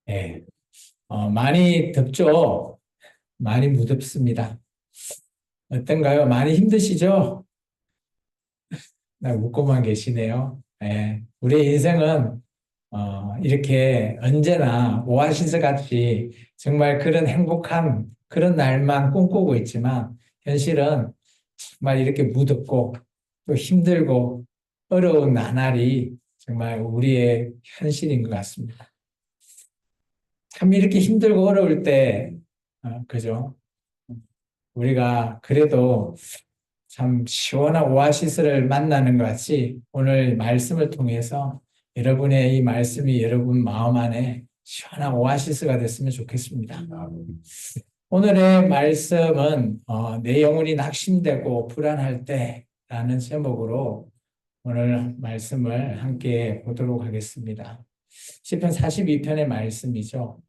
예, 많이 덥죠? 많이 무덥습니다. 어떤가요? 많이 힘드시죠? 웃고만 계시네요. 예, 우리 인생은 이렇게 언제나 오아시스 같이 정말 그런 행복한 그런 날만 꿈꾸고 있지만 현실은 정말 이렇게 무덥고 또 힘들고 어려운 나날이 정말 우리의 현실인 것 같습니다. 참 이렇게 힘들고 어려울 때, 그죠? 우리가 그래도 참 시원한 오아시스를 만나는 것 같이 오늘 말씀을 통해서 여러분의 이 말씀이 여러분 마음 안에 시원한 오아시스가 됐으면 좋겠습니다. 오늘의 말씀은 내 영혼이 낙심되고 불안할 때라는 제목으로 오늘 말씀을 함께 보도록 하겠습니다. 시편 42편의 말씀이죠.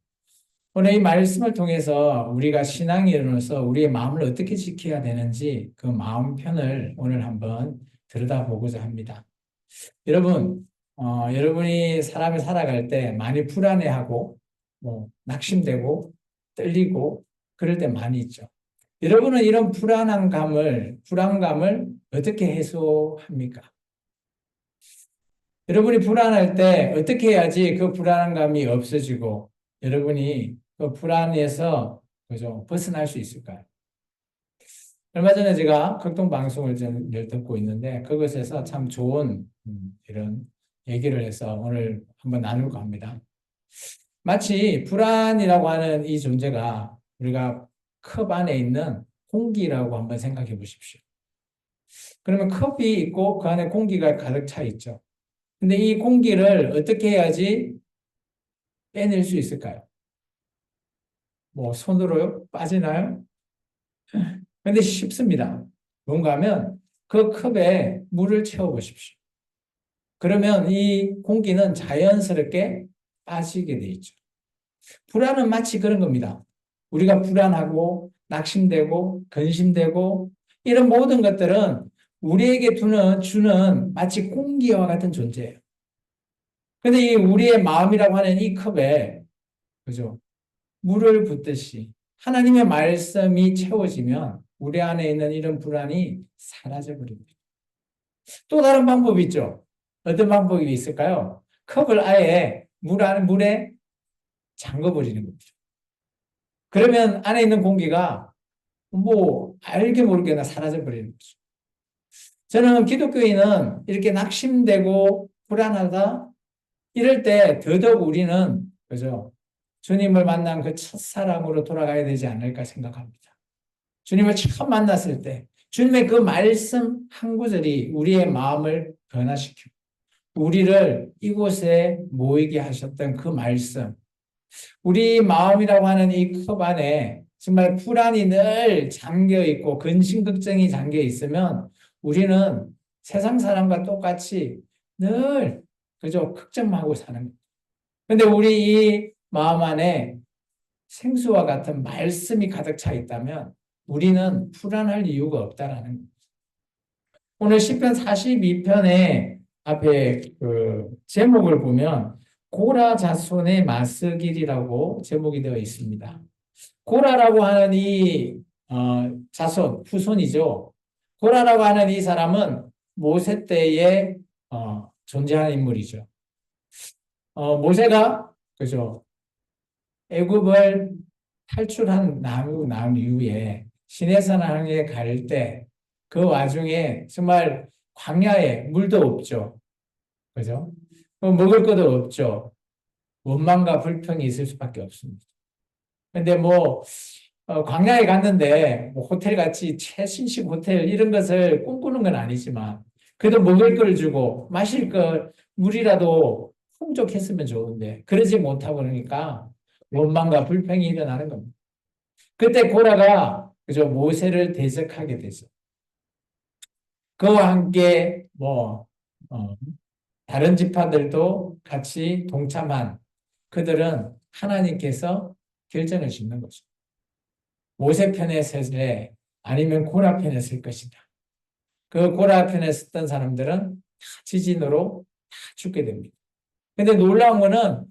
오늘 이 말씀을 통해서 우리가 신앙인으로서 우리의 마음을 어떻게 지켜야 되는지 그 마음 편을 오늘 한번 들여다보고자 합니다. 여러분, 여러분이 사람이 살아갈 때 많이 불안해하고, 낙심되고, 떨리고, 그럴 때 많이 있죠. 여러분은 이런 불안감을 어떻게 해소합니까? 여러분이 불안할 때 어떻게 해야지 그 불안감이 없어지고 여러분이 그 불안에서 그죠? 벗어날 수 있을까요? 얼마 전에 제가 극동 방송을 좀 듣고 있는데 그것에서 참 좋은 이런 얘기를 해서 오늘 한번 나눌까 합니다. 마치 불안이라고 하는 이 존재가 우리가 컵 안에 있는 공기라고 한번 생각해 보십시오. 그러면 컵이 있고 그 안에 공기가 가득 차 있죠. 근데 이 공기를 어떻게 해야지 빼낼 수 있을까요? 뭐 손으로요? 빠지나요? 근데 쉽습니다. 뭔가 하면 그 컵에 물을 채워 보십시오. 그러면 이 공기는 자연스럽게 빠지게 돼 있죠. 불안은 마치 그런 겁니다. 우리가 불안하고 낙심되고 근심되고 이런 모든 것들은 우리에게 주는 마치 공기와 같은 존재예요. 근데 이 우리의 마음이라고 하는 이 컵에 그죠? 물을 붓듯이 하나님의 말씀이 채워지면 우리 안에 있는 이런 불안이 사라져 버립니다. 또 다른 방법이 있죠. 어떤 방법이 있을까요? 컵을 아예 물에 잠궈 버리는 겁니다. 그러면 안에 있는 공기가 뭐 알게 모르게나 사라져 버리는 거죠. 저는 기독교인은 이렇게 낙심되고 불안하다 이럴 때 더더욱 우리는 그죠? 주님을 만난 그 첫사랑으로 돌아가야 되지 않을까 생각합니다. 주님을 처음 만났을 때 주님의 그 말씀 한 구절이 우리의 마음을 변화시키고 우리를 이곳에 모이게 하셨던 그 말씀 우리 마음이라고 하는 이 컵 안에 정말 불안이 늘 잠겨 있고 근심 걱정이 잠겨 있으면 우리는 세상 사람과 똑같이 늘 그저 걱정하고 사는 거예요. 근데 우리 이 마음 안에 생수와 같은 말씀이 가득 차 있다면 우리는 불안할 이유가 없다라는 거예요. 오늘 시편 42편의 앞에 그 제목을 보면 고라 자손의 마스길이라고 제목이 되어 있습니다. 고라라고 하는 이 자손 후손이죠. 고라라고 하는 이 사람은 모세 때에 존재하는 인물이죠. 모세가 그죠 애굽을 탈출한 난 이후에 시내산항에 갈 때 그 와중에 정말 광야에 물도 없죠. 그죠? 먹을 것도 없죠. 원망과 불평이 있을 수밖에 없습니다. 근데 광야에 갔는데 뭐 호텔 같이 최신식 호텔 이런 것을 꿈꾸는 건 아니지만 그래도 먹을 걸 주고 마실 걸 물이라도 풍족했으면 좋은데 그러지 못하고 그러니까 원망과 불평이 일어나는 겁니다. 그때 고라가 그죠 모세를 대적하게 되죠. 그와 함께 어, 다른 지파들도 같이 동참한 그들은 하나님께서 결정을 짓는 거죠. 모세 편에 설래 아니면 고라 편에 설 것이다. 그 고라 편에 섰던 사람들은 다 지진으로 다 죽게 됩니다. 근데 놀라운 거는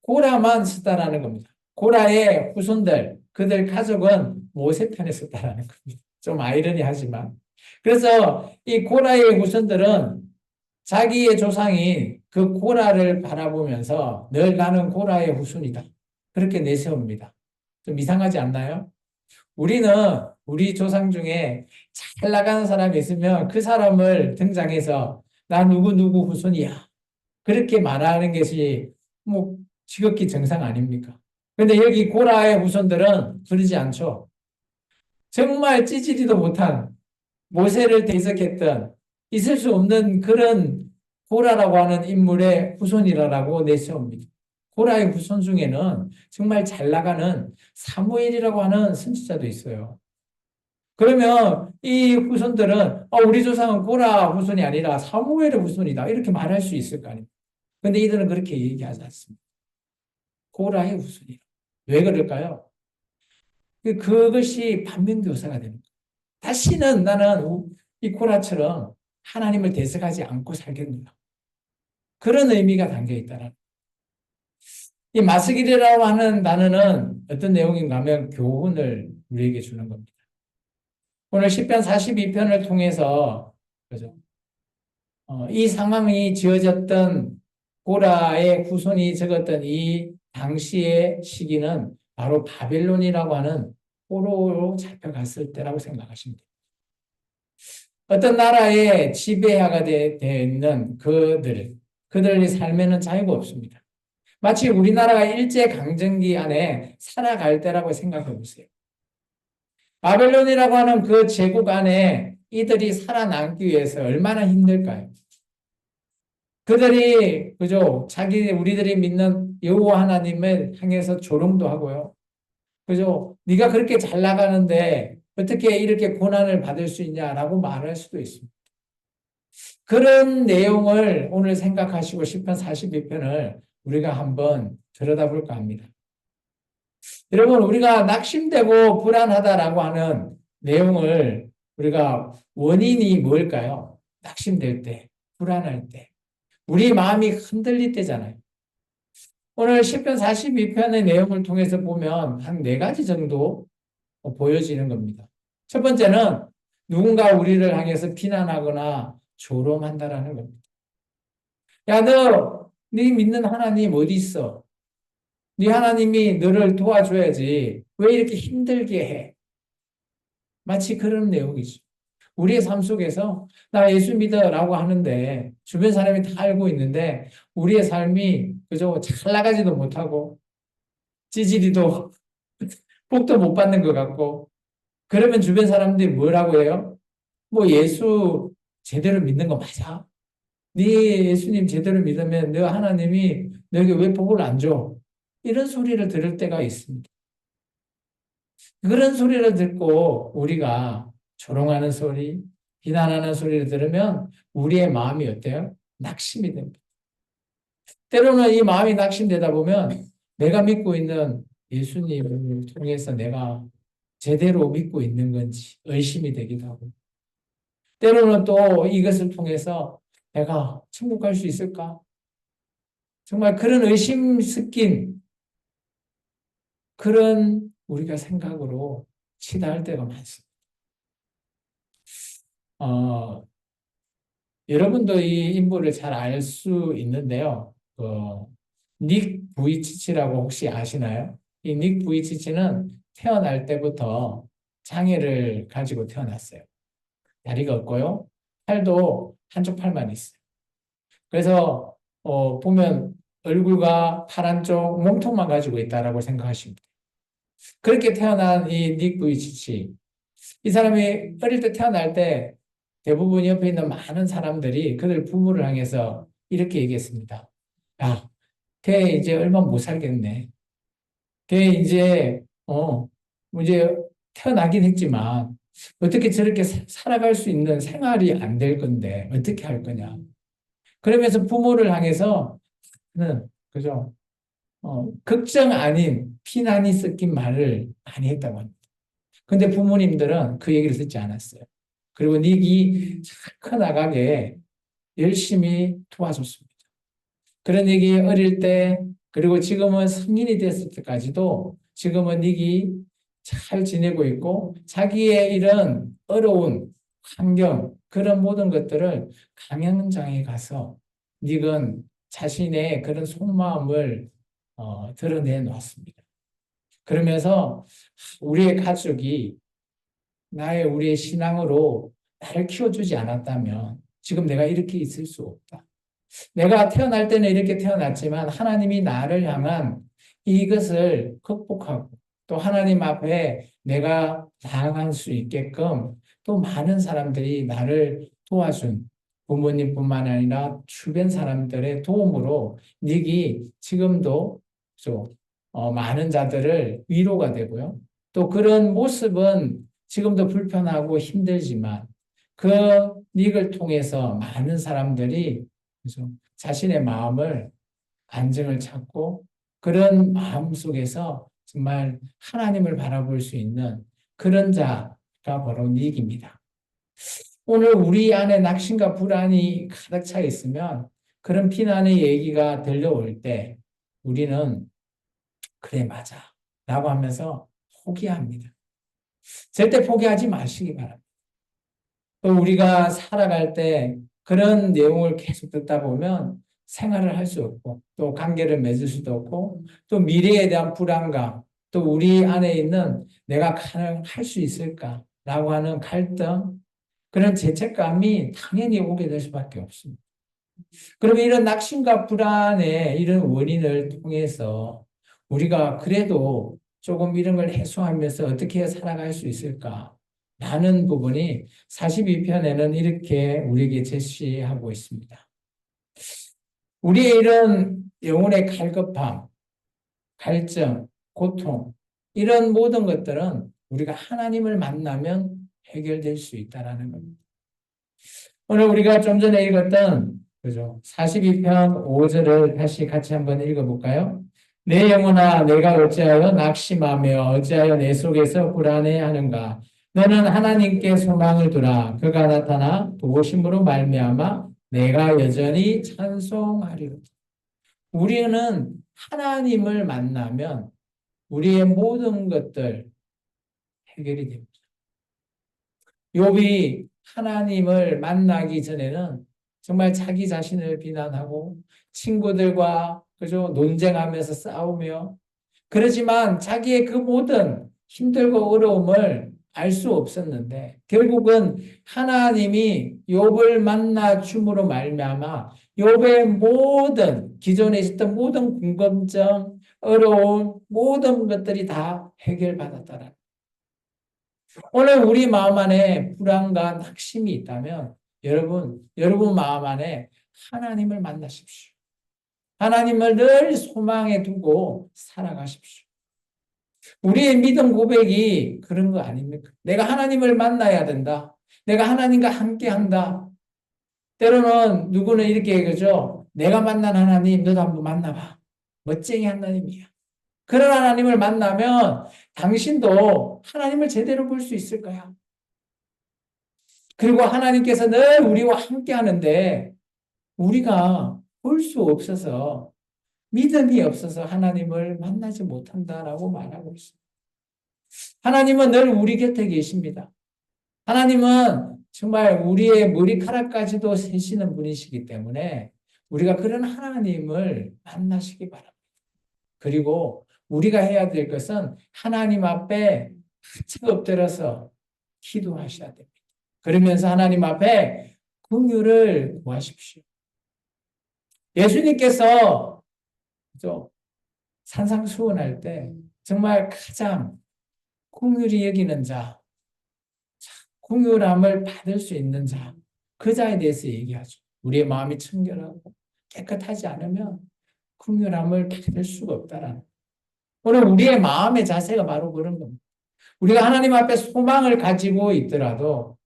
고라만 썼다라는 겁니다. 고라의 후손들, 그들 가족은 모세 편에 썼다라는 겁니다. 좀 아이러니하지만. 그래서 이 고라의 후손들은 자기의 조상인 그 고라를 바라보면서 늘 나는 고라의 후손이다. 그렇게 내세웁니다. 좀 이상하지 않나요? 우리는 우리 조상 중에 잘 나가는 사람이 있으면 그 사람을 등장해서 나 누구 후손이야. 그렇게 말하는 것이 뭐 지극히 정상 아닙니까? 근데 여기 고라의 후손들은 그러지 않죠. 정말 찌질이도 못한 모세를 대적했던 있을 수 없는 그런 고라라고 하는 인물의 후손이라고 내세웁니다. 고라의 후손 중에는 정말 잘 나가는 사무엘이라고 하는 선지자도 있어요. 그러면 이 후손들은 우리 조상은 고라 후손이 아니라 사무엘의 후손이다 이렇게 말할 수 있을 거 아닙니까? 근데 이들은 그렇게 얘기하지 않습니다. 고라의 후손이다. 왜 그럴까요? 그것이 반면교사가 됩니다. 다시는 나는 이 고라처럼 하나님을 대적하지 않고 살겠노라. 그런 의미가 담겨 있다는. 이 마스길이라고 하는 단어는 어떤 내용인가 하면 교훈을 우리에게 주는 겁니다. 오늘 시편 42편을 통해서 그죠? 이 상황이 지어졌던 고라의 후손이 적었던 이 당시의 시기는 바로 바벨론이라고 하는 포로로 잡혀갔을 때라고 생각하시면 돼요. 어떤 나라의 지배하가 되어 있는 그들의 삶에는 자유가 없습니다. 마치 우리나라가 일제강점기 안에 살아갈 때라고 생각해 보세요. 바벨론이라고 하는 그 제국 안에 이들이 살아남기 위해서 얼마나 힘들까요? 그들이 그죠? 우리들이 믿는 여호와 하나님을 향해서 조롱도 하고요. 그죠? 네가 그렇게 잘 나가는데 어떻게 이렇게 고난을 받을 수 있냐라고 말할 수도 있습니다. 그런 내용을 오늘 생각하시고 시편 42편을 우리가 한번 들여다볼까 합니다. 여러분, 우리가 낙심되고 불안하다라고 하는 내용을 우리가 원인이 뭘까요? 낙심될 때, 불안할 때, 우리 마음이 흔들릴 때잖아요. 오늘 시편 42편의 내용을 통해서 보면 한 네 가지 정도 보여지는 겁니다. 첫 번째는 누군가 우리를 향해서 비난하거나 조롱한다라는 겁니다. 야, 네 믿는 하나님 어디 있어? 네 하나님이 너를 도와줘야지. 왜 이렇게 힘들게 해? 마치 그런 내용이죠. 우리의 삶 속에서 나 예수 믿어라고 하는데 주변 사람이 다 알고 있는데 우리의 삶이 그저 잘 나가지도 못하고 찌질이도 복도 못 받는 것 같고 그러면 주변 사람들이 뭐라고 해요? 뭐 예수 제대로 믿는 거 맞아? 네 예수님 제대로 믿으면 너 하나님이 너에게 왜 복을 안 줘? 이런 소리를 들을 때가 있습니다. 그런 소리를 듣고 우리가 조롱하는 소리, 비난하는 소리를 들으면 우리의 마음이 어때요? 낙심이 됩니다. 때로는 이 마음이 낙심되다 보면 내가 믿고 있는 예수님을 통해서 내가 제대로 믿고 있는 건지 의심이 되기도 하고 때로는 또 이것을 통해서 내가 천국 갈 수 있을까? 정말 그런 의심 섞인 그런 우리가 생각으로 치달을 때가 많습니다. 여러분도 이 인물을 잘 알 수 있는데요. 닉 부이치치라고 혹시 아시나요? 이 닉 부이치치는 태어날 때부터 장애를 가지고 태어났어요. 다리가 없고요. 팔도 한쪽 팔만 있어요. 그래서 보면 얼굴과 팔 한쪽 몸통만 가지고 있다라고 생각하시면 돼요. 그렇게 태어난 이 닉 부이치치. 이 사람이 어릴 때 태어날 때 대부분 옆에 있는 많은 사람들이 그들 부모를 향해서 이렇게 얘기했습니다. 야, 걔 이제 얼마 못 살겠네. 걔 뭐 이제 태어나긴 했지만 어떻게 저렇게 살아갈 수 있는 생활이 안 될 건데 어떻게 할 거냐. 그러면서 부모를 향해서 그죠? 걱정 아닌 피난이 섞인 말을 많이 했다고 합니다. 근데 부모님들은 그 얘기를 듣지 않았어요. 그리고 닉이 잘 커나가게 열심히 도와줬습니다. 그런 얘기 어릴 때 그리고 지금은 성인이 됐을 때까지도 지금은 닉이 잘 지내고 있고 자기의 이런 어려운 환경 그런 모든 것들을 강연장에 가서 닉은 자신의 그런 속마음을 드러내 놓았습니다. 그러면서 우리의 가족이 우리의 신앙으로 나를 키워주지 않았다면 지금 내가 이렇게 있을 수 없다. 내가 태어날 때는 이렇게 태어났지만 하나님이 나를 향한 이것을 극복하고 또 하나님 앞에 내가 나아갈 수 있게끔 또 많은 사람들이 나를 도와준 부모님뿐만 아니라 주변 사람들의 도움으로 닉이 지금도 좀 많은 자들을 위로가 되고요. 또 그런 모습은 지금도 불편하고 힘들지만 그 닉을 통해서 많은 사람들이 그래서 자신의 마음을 안정을 찾고 그런 마음 속에서 정말 하나님을 바라볼 수 있는 그런 자가 바로 닉입니다. 오늘 우리 안에 낙심과 불안이 가득 차 있으면 그런 비난의 얘기가 들려올 때 우리는 그래 맞아 라고 하면서 포기합니다. 절대 포기하지 마시기 바랍니다. 또 우리가 살아갈 때 그런 내용을 계속 듣다 보면 생활을 할 수 없고 또 관계를 맺을 수도 없고 또 미래에 대한 불안감 또 우리 안에 있는 내가 가능할 수 있을까라고 하는 갈등 그런 죄책감이 당연히 오게 될 수밖에 없습니다. 그러면 이런 낙심과 불안의 이런 원인을 통해서 우리가 그래도 조금 이런 걸 해소하면서 어떻게 살아갈 수 있을까? 라는 부분이 42편에는 이렇게 우리에게 제시하고 있습니다. 우리의 이런 영혼의 갈급함, 갈증, 고통, 이런 모든 것들은 우리가 하나님을 만나면 해결될 수 있다는 겁니다. 오늘 우리가 좀 전에 읽었던 그죠? 42편 5절을 다시 같이 한번 읽어볼까요? 내 영혼아 내가 어찌하여 낙심하며 어찌하여 내 속에서 불안해하는가? 너는 하나님께 소망을 두라. 그가 나타나 도우심으로 말미암아 내가 여전히 찬송하리로다. 우리는 하나님을 만나면 우리의 모든 것들 해결이 됩니다. 욥이 하나님을 만나기 전에는 정말 자기 자신을 비난하고 친구들과 그죠 논쟁하면서 싸우며 그러지만 자기의 그 모든 힘들고 어려움을 알 수 없었는데 결국은 하나님이 욥을 만나 줌으로 말미암아 욥의 모든 기존에 있었던 모든 궁금증, 어려움 모든 것들이 다 해결받았다라. 오늘 우리 마음 안에 불안과 낙심이 있다면 여러분 마음 안에 하나님을 만나십시오. 하나님을 늘 소망에 두고 살아가십시오. 우리의 믿음 고백이 그런 거 아닙니까? 내가 하나님을 만나야 된다. 내가 하나님과 함께 한다. 때로는 누구는 이렇게 그죠? 내가 만난 하나님 너도 한번 만나봐. 멋쟁이 하나님이야. 그런 하나님을 만나면 당신도 하나님을 제대로 볼 수 있을 거야. 그리고 하나님께서 늘 우리와 함께 하는데 우리가 볼 수 없어서 믿음이 없어서 하나님을 만나지 못한다라고 말하고 있습니다. 하나님은 늘 우리 곁에 계십니다. 하나님은 정말 우리의 머리카락까지도 세시는 분이시기 때문에 우리가 그런 하나님을 만나시기 바랍니다. 그리고 우리가 해야 될 것은 하나님 앞에 바짝 엎드려서 기도하셔야 됩니다. 그러면서 하나님 앞에 긍휼을 구하십시오. 예수님께서 산상수훈할 때 정말 가장 긍휼히 여기는 자, 긍휼함을 받을 수 있는 자, 그 자에 대해서 얘기하죠. 우리의 마음이 청결하고 깨끗하지 않으면 긍휼함을 받을 수가 없다라는. 오늘 우리의 마음의 자세가 바로 그런 겁니다. 우리가 하나님 앞에 소망을 가지고 있더라도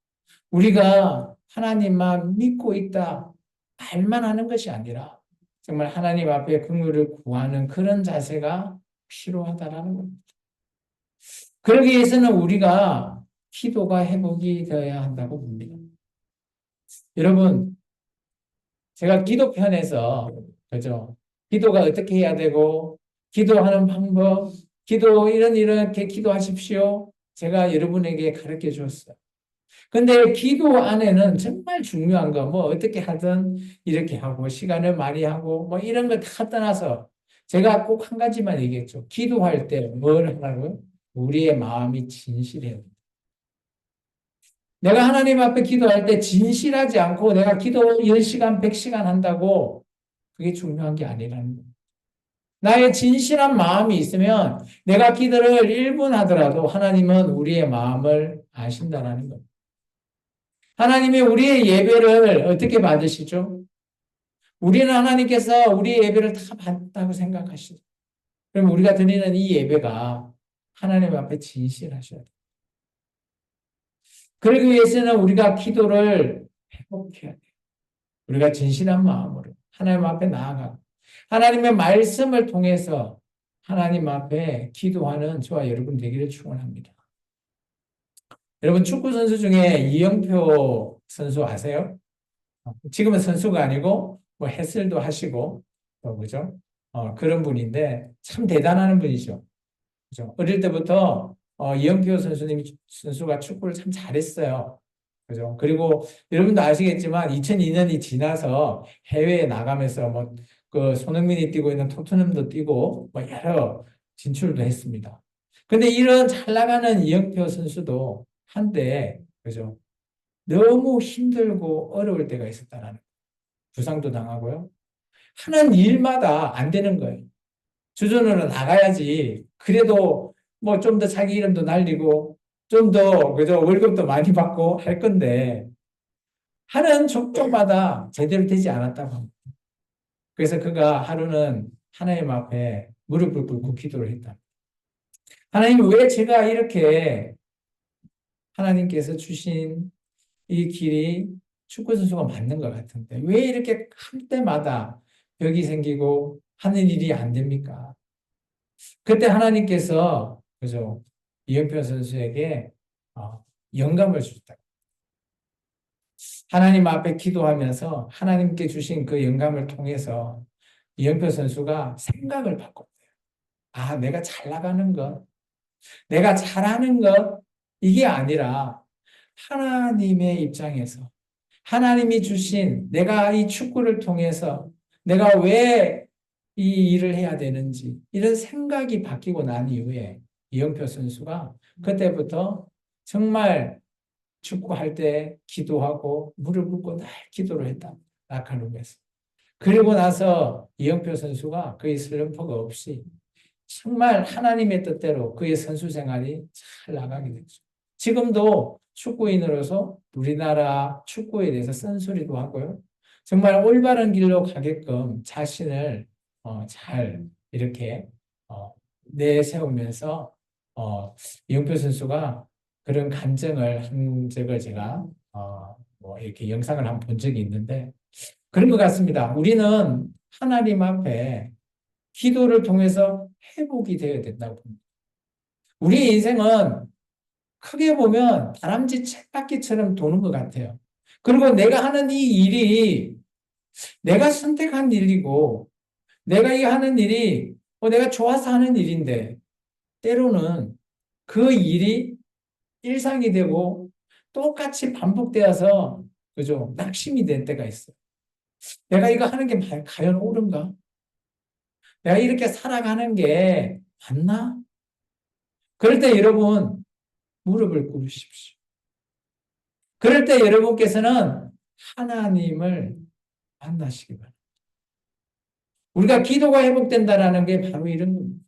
우리가 하나님만 믿고 있다 말만 하는 것이 아니라 정말 하나님 앞에 긍휼을 구하는 그런 자세가 필요하다라는 겁니다. 그러기 위해서는 우리가 기도가 회복이 되어야 한다고 봅니다. 여러분, 제가 기도편에서 그죠? 기도가 어떻게 해야 되고, 기도하는 방법, 기도 이렇게 기도하십시오. 제가 여러분에게 가르쳐 주었어요. 근데 기도 안에는 정말 중요한 거, 뭐 어떻게 하든 이렇게 하고, 시간을 많이 하고, 뭐 이런 거 다 떠나서 제가 꼭 한 가지만 얘기했죠. 기도할 때 뭘 하라고요? 우리의 마음이 진실해야 돼. 내가 하나님 앞에 기도할 때 진실하지 않고 내가 기도 10시간, 100시간 한다고 그게 중요한 게 아니라는 거예요. 나의 진실한 마음이 있으면 내가 기도를 1분 하더라도 하나님은 우리의 마음을 아신다는 거예요. 하나님이 우리의 예배를 어떻게 받으시죠? 우리는 하나님께서 우리의 예배를 다 받았다고 생각하시죠. 그럼 우리가 드리는 이 예배가 하나님 앞에 진실하셔야 돼요. 그러기 위해서는 우리가 기도를 회복해야 돼요. 우리가 진실한 마음으로 하나님 앞에 나아가고 하나님의 말씀을 통해서 하나님 앞에 기도하는 저와 여러분 되기를 축원합니다. 여러분 축구 선수 중에 이영표 선수 아세요? 지금은 선수가 아니고 뭐 해설도 하시고 그죠? 그런 분인데 참 대단한 분이죠. 그죠? 어릴 때부터 이영표 선수가 축구를 참 잘했어요. 그죠? 그리고 여러분도 아시겠지만 2002년이 지나서 해외에 나가면서 뭐 그 손흥민이 뛰고 있는 토트넘도 뛰고 뭐 여러 진출도 했습니다. 근데 이런 잘 나가는 이영표 선수도 한때 그죠? 너무 힘들고 어려울 때가 있었다는 거예요. 부상도 당하고요. 하는 일마다 안 되는 거예요. 주전으로 나가야지. 그래도 뭐 좀 더 자기 이름도 날리고 좀 더 그죠 월급도 많이 받고 할 건데 하는 족족마다 제대로 되지 않았다고 합니다. 그래서 그가 하루는 하나님 앞에 무릎을 꿇고 기도를 했다. 하나님 왜 제가 이렇게 하나님께서 주신 이 길이 축구 선수가 맞는 것 같은데 왜 이렇게 할 때마다 벽이 생기고 하는 일이 안 됩니까? 그때 하나님께서 그죠 이영표 선수에게 영감을 주셨다. 하나님 앞에 기도하면서 하나님께 주신 그 영감을 통해서 이영표 선수가 생각을 바꿨대요. 아, 내가 잘 나가는 것, 내가 잘하는 것 이게 아니라 하나님의 입장에서 하나님이 주신 내가 이 축구를 통해서 내가 왜 이 일을 해야 되는지 이런 생각이 바뀌고 난 이후에 이영표 선수가 그때부터 정말 축구할 때 기도하고 무릎 꿇고 날 기도를 했다. 라카룸에서. 그리고 나서 이영표 선수가 그의 슬럼프가 없이 정말 하나님의 뜻대로 그의 선수 생활이 잘 나가게 됐죠. 지금도 축구인으로서 우리나라 축구에 대해서 쓴소리도 하고요. 정말 올바른 길로 가게끔 자신을 잘 이렇게 내세우면서 이영표 선수가 그런 간증을 한 적을 제가 뭐 이렇게 영상을 한번 본 적이 있는데 그런 것 같습니다. 우리는 하나님 앞에 기도를 통해서 회복이 되어야 된다고 봅니다. 우리 인생은 크게 보면 다람쥐 쳇바퀴처럼 도는 것 같아요. 그리고 내가 하는 이 일이 내가 선택한 일이고 내가 이 하는 일이 내가 좋아서 하는 일인데 때로는 그 일이 일상이 되고 똑같이 반복되어서 그죠? 낙심이 될 때가 있어요. 내가 이거 하는 게 과연 옳은가? 내가 이렇게 살아가는 게 맞나? 그럴 때 여러분 무릎을 꿇으십시오. 그럴 때 여러분께서는 하나님을 만나시기 바랍니다. 우리가 기도가 회복된다라는 게 바로 이런 겁니다.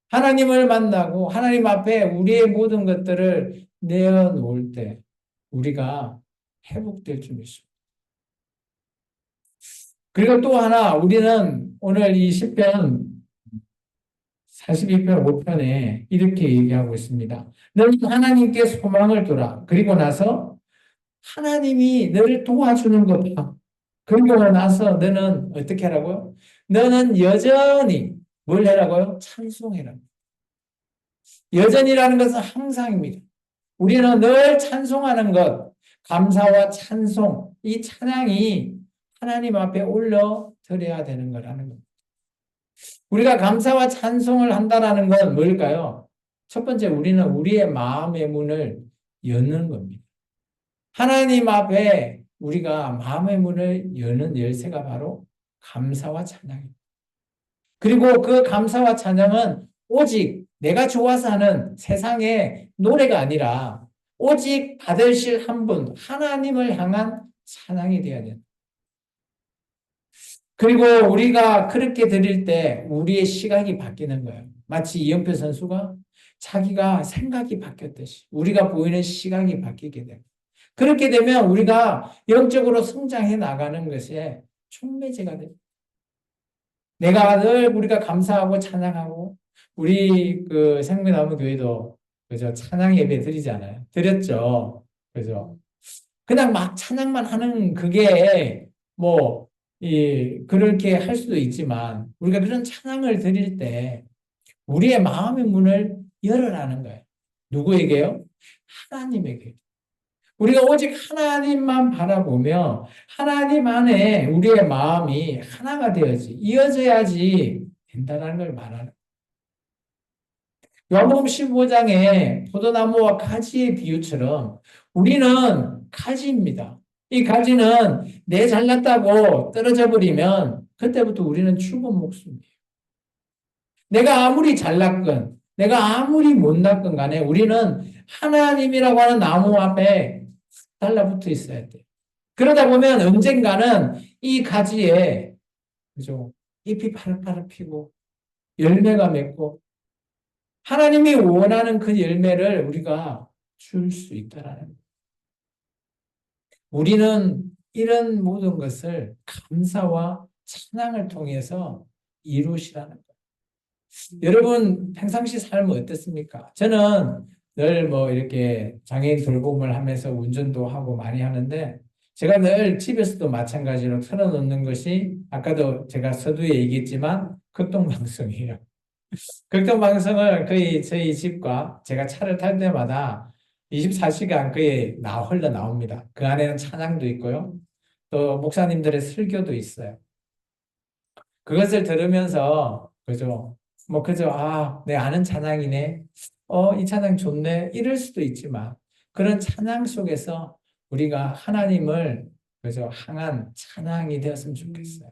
하나님을 만나고 하나님 앞에 우리의 모든 것들을 내어놓을 때 우리가 회복될 줄 믿습니다. 그리고 또 하나 우리는 오늘 이 시편 42편 5편에 이렇게 얘기하고 있습니다. 너는 하나님께 소망을 두라. 그리고 나서 하나님이 너를 도와주는 것 봐. 그리고 나서 너는 어떻게 하라고요? 너는 여전히 뭘 해라고요? 찬송해라. 여전이라는 것은 항상입니다. 우리는 늘 찬송하는 것, 감사와 찬송, 이 찬양이 하나님 앞에 올려 드려야 되는 거라는 겁니다. 우리가 감사와 찬송을 한다라는 건 뭘까요? 첫 번째, 우리는 우리의 마음의 문을 여는 겁니다. 하나님 앞에 우리가 마음의 문을 여는 열쇠가 바로 감사와 찬양입니다. 그리고 그 감사와 찬양은 오직 내가 좋아서 하는 세상의 노래가 아니라 오직 받으실 한 분, 하나님을 향한 찬양이 되어야 된다. 그리고 우리가 그렇게 드릴 때 우리의 시각이 바뀌는 거예요. 마치 이영표 선수가 자기가 생각이 바뀌었듯이 우리가 보이는 시각이 바뀌게 돼요. 그렇게 되면 우리가 영적으로 성장해 나가는 것에 촉매제가 됩니다. 내가 늘 우리가 감사하고 찬양하고 우리 그 생명나무 교회도 그죠 찬양 예배 드리잖아요. 드렸죠. 그죠. 그냥 막 찬양만 하는 그게 뭐 그렇게 할 수도 있지만 우리가 그런 찬양을 드릴 때 우리의 마음의 문을 열어라는 거예요. 누구에게요? 하나님에게. 우리가 오직 하나님만 바라보며 하나님 안에 우리의 마음이 하나가 되어야지, 이어져야지 된다는 걸 말하는 거예요. 요한복음 15장에 포도나무와 가지의 비유처럼 우리는 가지입니다. 이 가지는 내 잘났다고 떨어져 버리면 그때부터 우리는 죽은 목숨이에요. 내가 아무리 잘났건 내가 아무리 못났건 간에 우리는 하나님이라고 하는 나무 앞에 달라붙어 있어야 돼. 그러다 보면 언젠가는 이 가지에 그죠? 잎이 파릇파릇 피고 열매가 맺고 하나님이 원하는 그 열매를 우리가 줄 수 있다라는 거예요. 우리는 이런 모든 것을 감사와 찬양을 통해서 이루시라는 거예요. 여러분 평상시 삶은 어떻습니까? 저는 늘 뭐 이렇게 장애인 돌봄을 하면서 운전도 하고 많이 하는데 제가 늘 집에서도 마찬가지로 틀어놓는 것이 아까도 제가 서두에 얘기했지만 극동방송이에요. 극동방송을 거의 저희 집과 제가 차를 탈 때마다 24시간 거의 흘러나옵니다. 그 안에는 찬양도 있고요. 또 목사님들의 설교도 있어요. 그것을 들으면서 그죠? 뭐 그죠? 아, 내 아는 찬양이네. 이 찬양 좋네. 이럴 수도 있지만 그런 찬양 속에서 우리가 하나님을 그죠? 향한 찬양이 되었으면 좋겠어요.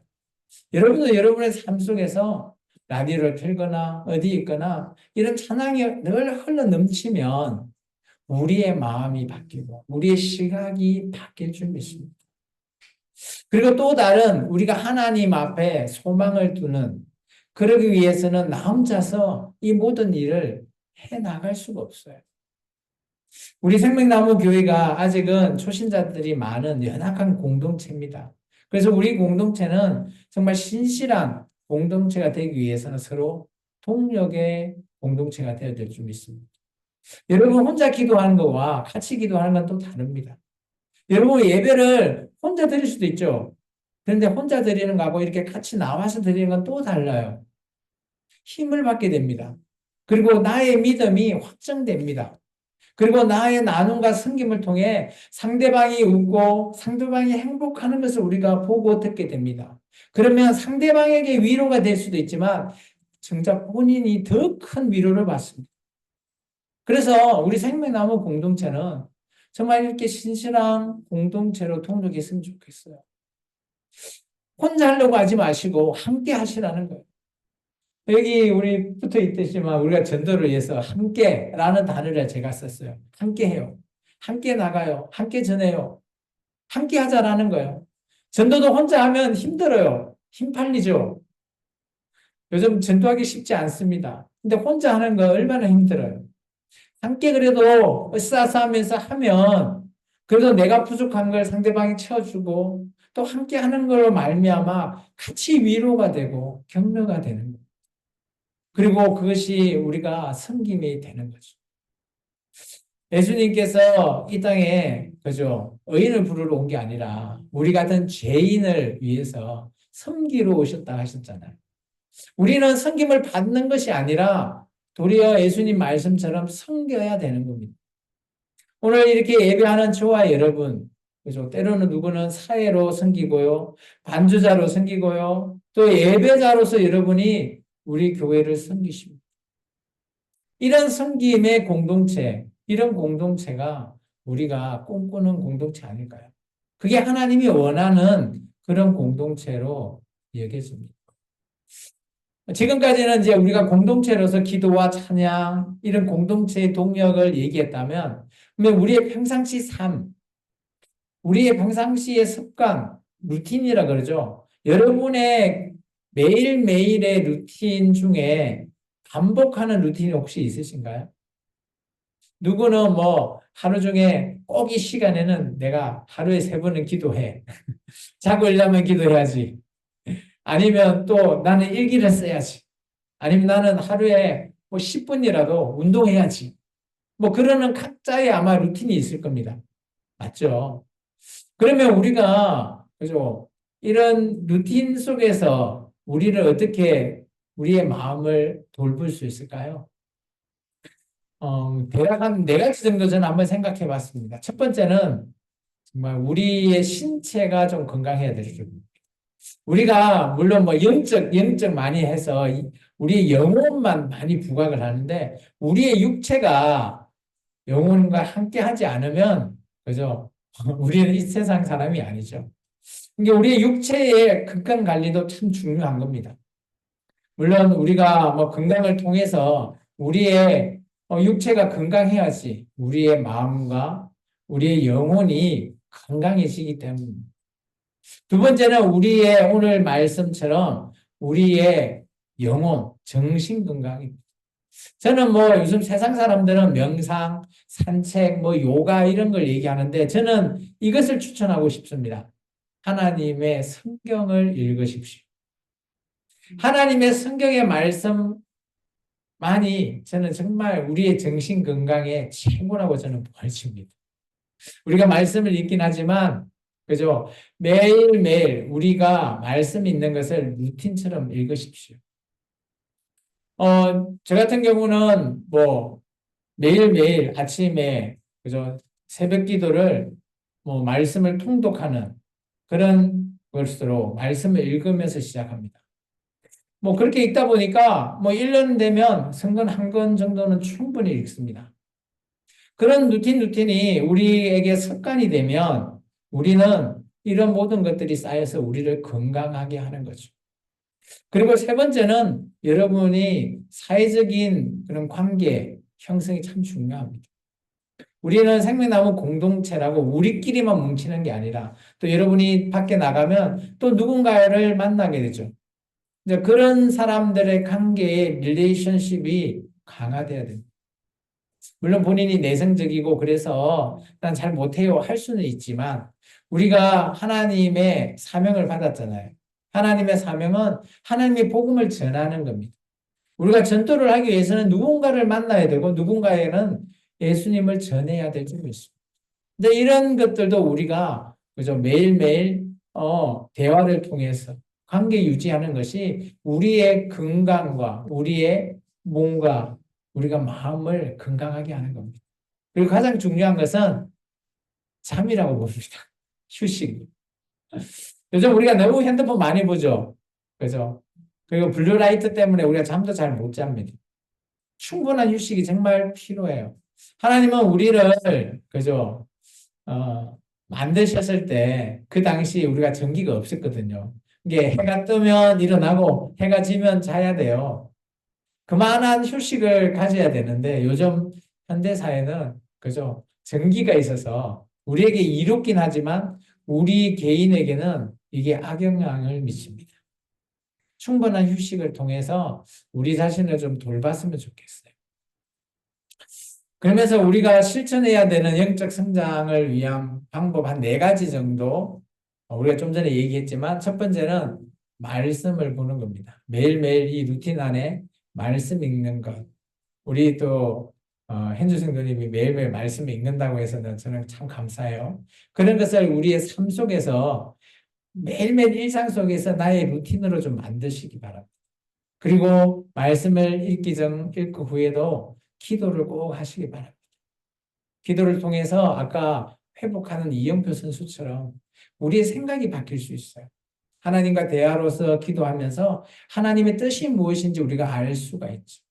여러분도 여러분의 삶 속에서 라디오를 틀거나 어디 있거나 이런 찬양이 늘 흘러 넘치면 우리의 마음이 바뀌고 우리의 시각이 바뀔 줄 믿습니다. 그리고 또 다른 우리가 하나님 앞에 소망을 두는 그러기 위해서는 나 혼자서 이 모든 일을 해 나갈 수가 없어요. 우리 생명나무 교회가 아직은 초신자들이 많은 연약한 공동체입니다. 그래서 우리 공동체는 정말 신실한 공동체가 되기 위해서는 서로 동력의 공동체가 되어야 될 줄 믿습니다. 여러분 혼자 기도하는 것과 같이 기도하는 건 또 다릅니다. 여러분 예배를 혼자 드릴 수도 있죠. 그런데 혼자 드리는 거하고 이렇게 같이 나와서 드리는 건 또 달라요. 힘을 받게 됩니다. 그리고 나의 믿음이 확정됩니다. 그리고 나의 나눔과 섬김을 통해 상대방이 웃고 상대방이 행복하는 것을 우리가 보고 듣게 됩니다. 그러면 상대방에게 위로가 될 수도 있지만 정작 본인이 더 큰 위로를 받습니다. 그래서 우리 생명나무 공동체는 정말 이렇게 신실한 공동체로 통독했으면 좋겠어요. 혼자 하려고 하지 마시고 함께 하시라는 거예요. 여기 우리 붙어 있듯이만 우리가 전도를 위해서 함께라는 단어를 제가 썼어요. 함께 해요. 함께 나가요. 함께 전해요. 함께 하자라는 거예요. 전도도 혼자 하면 힘들어요. 힘 팔리죠. 요즘 전도하기 쉽지 않습니다. 근데 혼자 하는 거 얼마나 힘들어요. 함께 그래도 으쌰으쌰하면서 하면 그래도 내가 부족한 걸 상대방이 채워주고 또 함께 하는 걸로 말미암아 같이 위로가 되고 격려가 되는 거예요. 그리고 그것이 우리가 섬김이 되는 거죠. 예수님께서 이 땅에 그죠 의인을 부르러 온 게 아니라 우리 같은 죄인을 위해서 섬기러 오셨다 하셨잖아요. 우리는 섬김을 받는 것이 아니라 도리어 예수님 말씀처럼 섬겨야 되는 겁니다. 오늘 이렇게 예배하는 저와 여러분, 그죠? 때로는 누구는 사회로 섬기고요, 반주자로 섬기고요, 또 예배자로서 여러분이 우리 교회를 섬기십니다. 이런 섬김의 공동체, 이런 공동체가 우리가 꿈꾸는 공동체 아닐까요? 그게 하나님이 원하는 그런 공동체로 여겨집니다. 지금까지는 이제 우리가 공동체로서 기도와 찬양, 이런 공동체의 동력을 얘기했다면, 그러면 우리의 평상시 삶, 우리의 평상시의 습관, 루틴이라 그러죠. 여러분의 매일매일의 루틴 중에 반복하는 루틴이 혹시 있으신가요? 누구는 뭐 하루 중에 꼭 이 시간에는 내가 하루에 3번은 기도해. 자고 일어나면 기도해야지. 아니면 또 나는 일기를 써야지. 아니면 나는 하루에 뭐 10분이라도 운동해야지. 뭐 그러는 각자의 아마 루틴이 있을 겁니다. 맞죠? 그러면 우리가 그죠? 이런 루틴 속에서 우리를 어떻게 우리의 마음을 돌볼 수 있을까요? 대략 한 4가지 정도 저는 한번 생각해 봤습니다. 첫 번째는 정말 우리의 신체가 좀 건강해야 되죠. 우리가 물론 뭐 영적 많이 해서 우리의 영혼만 많이 부각을 하는데 우리의 육체가 영혼과 함께 하지 않으면 그죠? 우리는 이 세상 사람이 아니죠. 그러니까 우리의 육체의 건강 관리도 참 중요한 겁니다. 물론 우리가 뭐 건강을 통해서 우리의 육체가 건강해야지 우리의 마음과 우리의 영혼이 건강해지기 때문입니다. 두 번째는 우리의 오늘 말씀처럼 우리의 영혼, 정신 건강입니다. 저는 뭐 요즘 세상 사람들은 명상, 산책, 뭐 요가 이런 걸 얘기하는데 저는 이것을 추천하고 싶습니다. 하나님의 성경을 읽으십시오. 하나님의 성경의 말씀만이 저는 정말 우리의 정신 건강에 최고라고 저는 보여집니다. 우리가 말씀을 읽긴 하지만 그죠? 매일매일 우리가 말씀 있는 것을 루틴처럼 읽으십시오. 저 같은 경우는 뭐 매일매일 아침에 그죠? 새벽 기도를 뭐 말씀을 통독하는 그런 것으로 말씀을 읽으면서 시작합니다. 뭐 그렇게 읽다 보니까 뭐 1년 되면 성경 1권 정도는 충분히 읽습니다. 그런 루틴이 우리에게 습관이 되면 우리는 이런 모든 것들이 쌓여서 우리를 건강하게 하는 거죠. 그리고 세 번째는 여러분이 사회적인 그런 관계 형성이 참 중요합니다. 우리는 생명나무 공동체라고 우리끼리만 뭉치는 게 아니라 또 여러분이 밖에 나가면 또 누군가를 만나게 되죠. 이제 그런 사람들의 관계의 릴레이션십이 강화돼야 됩니다. 물론 본인이 내성적이고 그래서 난 잘 못해요 할 수는 있지만 우리가 하나님의 사명을 받았잖아요. 하나님의 사명은 하나님의 복음을 전하는 겁니다. 우리가 전도를 하기 위해서는 누군가를 만나야 되고 누군가에는 예수님을 전해야 될 줄로 있습니다. 근데 이런 것들도 우리가 그죠 매일매일 대화를 통해서 관계 유지하는 것이 우리의 건강과 우리의 몸과 우리가 마음을 건강하게 하는 겁니다. 그리고 가장 중요한 것은 잠이라고 봅니다. 휴식. 요즘 우리가 너무 핸드폰 많이 보죠. 그죠? 그리고 블루라이트 때문에 우리가 잠도 잘 못 잡니다. 충분한 휴식이 정말 필요해요. 하나님은 우리를, 그죠? 만드셨을 때, 그 당시 우리가 전기가 없었거든요. 이게 해가 뜨면 일어나고, 해가 지면 자야 돼요. 그만한 휴식을 가져야 되는데, 요즘 현대사회는, 그죠? 전기가 있어서, 우리에게 이롭긴 하지만, 우리 개인에게는 이게 악영향을 미칩니다. 충분한 휴식을 통해서 우리 자신을 좀 돌봤으면 좋겠어요. 그러면서 우리가 실천해야 되는 영적 성장을 위한 방법 한 4가지 정도 우리가 좀 전에 얘기했지만 첫 번째는 말씀을 보는 겁니다. 매일매일 이 루틴 안에 말씀 읽는 것. 우리 또 현주 성도님이 매일매일 말씀 읽는다고 해서는 저는 참 감사해요. 그런 것을 우리의 삶 속에서 매일매일 일상 속에서 나의 루틴으로 좀 만드시기 바랍니다. 그리고 말씀을 읽고 후에도 기도를 꼭 하시기 바랍니다. 기도를 통해서 아까 회복하는 이영표 선수처럼 우리의 생각이 바뀔 수 있어요. 하나님과 대화로서 기도하면서 하나님의 뜻이 무엇인지 우리가 알 수가 있죠.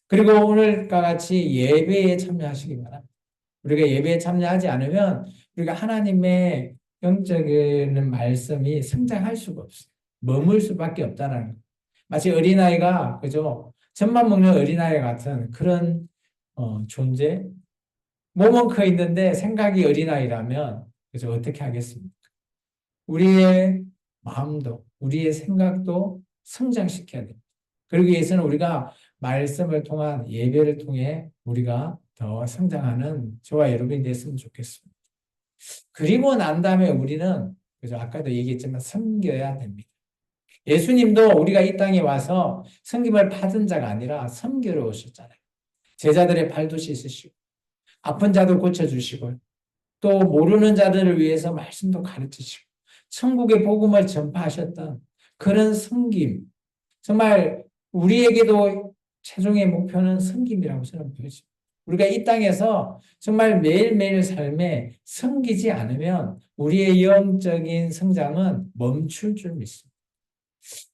그리고 오늘과 같이 예배에 참여하시기 바랍니다. 우리가 예배에 참여하지 않으면 우리가 하나님의 영적인 말씀이 성장할 수가 없어요. 머물 수밖에 없다는 거예요. 마치 어린아이가, 그죠? 젖만 먹는 어린아이 같은 그런 존재? 몸은 커 있는데 생각이 어린아이라면, 그죠? 어떻게 하겠습니까? 우리의 마음도, 우리의 생각도 성장시켜야 됩니다. 그러기 위해서는 우리가 말씀을 통한 예배를 통해 우리가 더 성장하는 저와 여러분이 됐으면 좋겠습니다. 그리고 난 다음에 우리는, 그죠? 아까도 얘기했지만 섬겨야 됩니다. 예수님도 우리가 이 땅에 와서 섬김을 받은 자가 아니라 섬기러 오셨잖아요. 제자들의 발도 씻으시고, 아픈 자도 고쳐주시고, 또 모르는 자들을 위해서 말씀도 가르치시고, 천국의 복음을 전파하셨던 그런 섬김, 정말 우리에게도 최종의 목표는 섬김이라고 저는 보여집니다. 우리가 이 땅에서 정말 매일매일 삶에 섬기지 않으면 우리의 영적인 성장은 멈출 줄 믿습니다.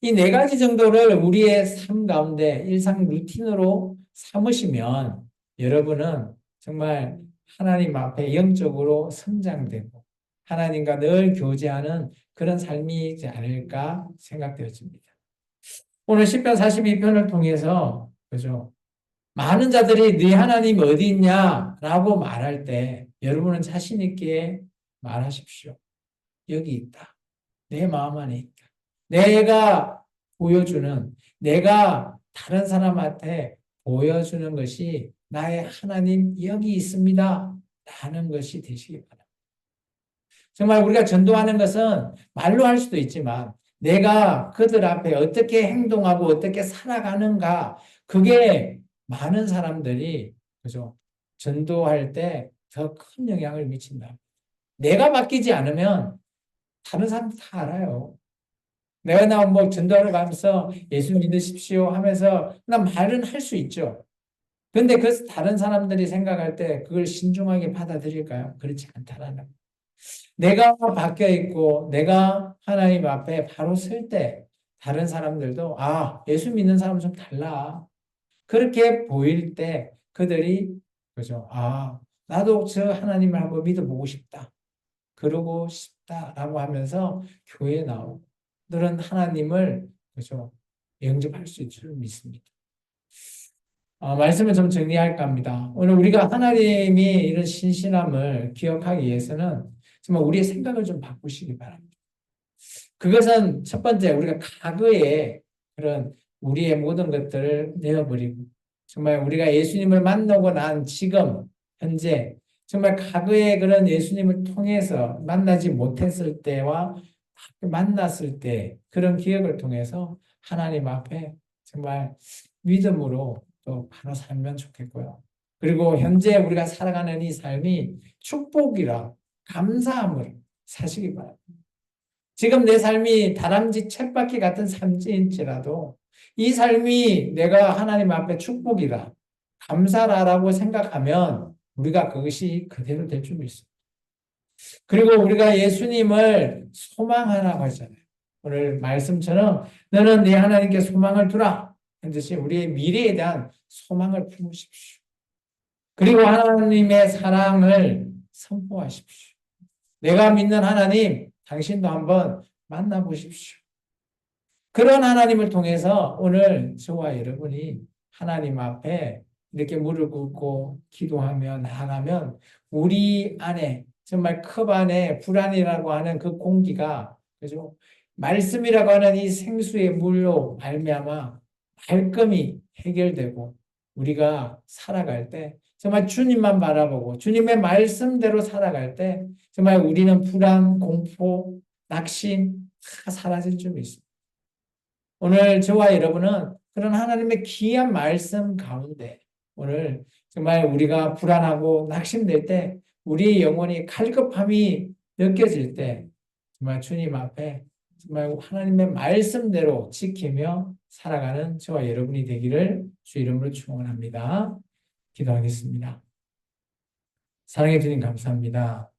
이 네 가지 정도를 우리의 삶 가운데 일상 루틴으로 삼으시면 여러분은 정말 하나님 앞에 영적으로 성장되고 하나님과 늘 교제하는 그런 삶이지 않을까 생각되어집니다. 오늘 시편 42편을 통해서, 그죠? 많은 자들이 네 하나님 어디 있냐라고 말할 때 여러분은 자신 있게 말하십시오. 여기 있다. 내 마음 안에 있다. 내가 보여주는, 내가 다른 사람한테 보여주는 것이 나의 하나님 여기 있습니다. 라는 것이 되시기 바랍니다. 정말 우리가 전도하는 것은 말로 할 수도 있지만 내가 그들 앞에 어떻게 행동하고 어떻게 살아가는가, 그게 많은 사람들이, 그죠? 전도할 때 더 큰 영향을 미친다. 내가 바뀌지 않으면 다른 사람도 다 알아요. 내가 나 뭐 전도하러 가면서 예수 믿으십시오 하면서 나 말은 할 수 있죠. 근데 그 다른 사람들이 생각할 때 그걸 신중하게 받아들일까요? 그렇지 않다라는. 내가 바뀌어 있고 내가 하나님 앞에 바로 설 때 다른 사람들도 아, 예수 믿는 사람은 좀 달라. 그렇게 보일 때 그들이, 그죠? 아, 나도 저 하나님을 한번 믿어보고 싶다. 그러고 싶다라고 하면서 교회에 나오고 들은 하나님을, 그죠? 영접할 수 있을 줄 믿습니다. 말씀을 좀 정리할까 합니다. 오늘 우리가 하나님이 이런 신실함을 기억하기 위해서는 정말 우리의 생각을 좀 바꾸시기 바랍니다. 그것은 첫 번째, 우리가 과거에 그런 우리의 모든 것들을 내어버리고 정말 우리가 예수님을 만나고 난 지금 현재 정말 과거에 그런 예수님을 통해서 만나지 못했을 때와 만났을 때 그런 기억을 통해서 하나님 앞에 정말 믿음으로 또 바로 살면 좋겠고요. 그리고 현재 우리가 살아가는 이 삶이 축복이라 감사함으로 사시기 바랍니다. 지금 내 삶이 다람쥐 쳇바퀴 같은 삶일지라도 이 삶이 내가 하나님 앞에 축복이라 감사라라고 생각하면 우리가 그것이 그대로 될 줄 믿습니다. 그리고 우리가 예수님을 소망하라고 하잖아요. 오늘 말씀처럼 너는 네 하나님께 소망을 두라. 듯이 우리의 미래에 대한 소망을 품으십시오. 그리고 하나님의 사랑을 선포하십시오. 내가 믿는 하나님, 당신도 한번 만나보십시오. 그런 하나님을 통해서 오늘 저와 여러분이 하나님 앞에 이렇게 무릎 꿇고 기도하며 나아가면 우리 안에 정말 컵 안에 불안이라고 하는 그 공기가, 그죠? 말씀이라고 하는 이 생수의 물로 말미암아 말끔히 해결되고 우리가 살아갈 때 정말 주님만 바라보고 주님의 말씀대로 살아갈 때 정말 우리는 불안, 공포, 낙심 다 사라질 줄 믿습니다. 오늘 저와 여러분은 그런 하나님의 귀한 말씀 가운데 오늘 정말 우리가 불안하고 낙심될 때 우리의 영혼이 갈급함이 느껴질 때 정말 주님 앞에 정말 하나님의 말씀대로 지키며 살아가는 저와 여러분이 되기를 주 이름으로 축원합니다. 기도하겠습니다. 사랑해 주님 감사합니다.